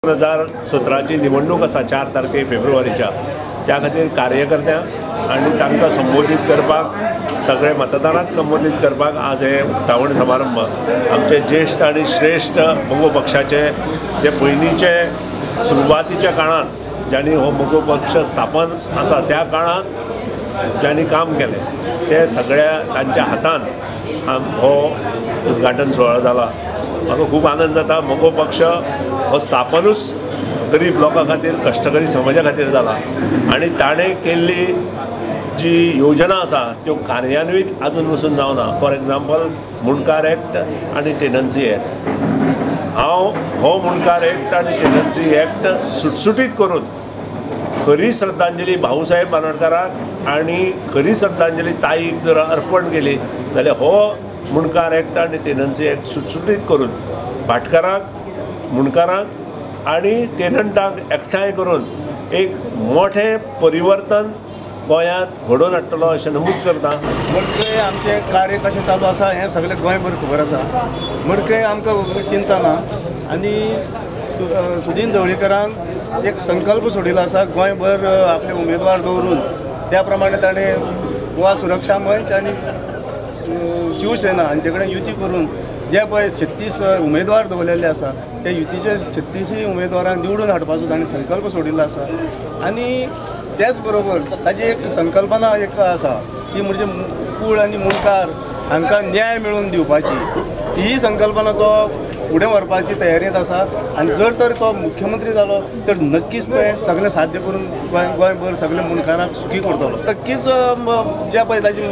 2017ची निवडणूक आसा 4 तारखेक फेब्रुवारीच्या त्या खातीर कार्यकर्त्यांक आनी तांकां संबोधीत करपाक सगळे मतदारांक संबोधीत करपाक आज हे उक्तावण समारंभ आमचे ज्येष्ठ आनी श्रेष्ठ मोगो पक्षाचे जे पयलींचे सुरवातीच्या काळांत ज्यांनी हो मोगो पक्ष स्थापन आसा त्या काळांत ज्यांनी काम केलें ते सगळ्या तांच्या हातान हो उद्घाटन सोहळा जाला। म्हाका खूब आनंद जाता। मोगो पक्ष हो स्थापनूच गरीब लोकां खातीर कश्टकरी समाजा खातीर जाला आनी ताणें केल्ली जी योजना आसा त्यो कार्यान्वीत आजून वचून जावना। फॉर एग्जाम्पल मुणकार एक्ट आनी टेनन्सी एक्ट हांव हो मुणकार एक्ट आनी टेनन्सी एक्ट सुटसुटीत करून खरी श्रद्धांजली भाऊसाहेब बांदोडकराक आनी खरी श्रद्धांजली ताईक जर अर्पण केली जाल्यार हो मुणकार एक्ट आनी टेनन्सी एक्ट सुटसुटीत करून भाटकारांक मुणकारांक आनी टेनंटांक एकठांय करून एक मोठें परिवर्तन गोंयांत घडोवन हाडटलो अशें नमूद करता। मडकय आमचे कार्य कशें चालू आसा हें सगळें गोंयभर खबर आसा। मडकय आमकां चिंता ना आनी सुदीन ढवळीकरान एक संकल्प सोडिल्लो आसा गोंयभर आपले उमेदवार दवरून त्या प्रमाणे ताणें गोवा सुरक्षा मंच आनी शिवसेना हांचे कडेन युती करून जे पळय 36 उमेदवार दवरलेले आसा ते युतीचे 36 उमेदवारांक निवडून हाडपाचो ताणें संकल्प सोडिल्लो आसा। आनी त्याच बरोबर ताजी एक संकल्पना एक आसा ती म्हणजे कूळ आनी मुणकार हांकां न्याय मेळोवन दिवपाची ही संकल्पना तो फुडें व्हरपाची तयारेंत आसा। आनी जर तर तो मुख्यमंत्री जालो तर नक्कीच तें सगळें साध्य करून गोंयभर सगळ्या मुणकारांक सुखी करतलो। नक्कीच जे पळय ताजी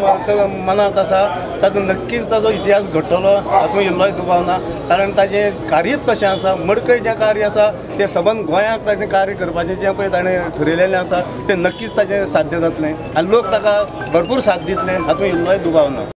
मनांत आसा ताजो नक्कीच ताजो इतिहास घडटलो हातूंत इल्लोय दुबाव ना। कारण ताजें कार्यच तशें आसा। मडकय जें कार्य आसा तें सबंद गोंयांक ताजें कार्य करपाचें जें पळय ताणें ठरयलेलें आसा तें नक्कीच ताजें साध्य जातलें आनी लोक ताका भरपूर साथ दितले हातूंत इल्लोय दुबाव ना।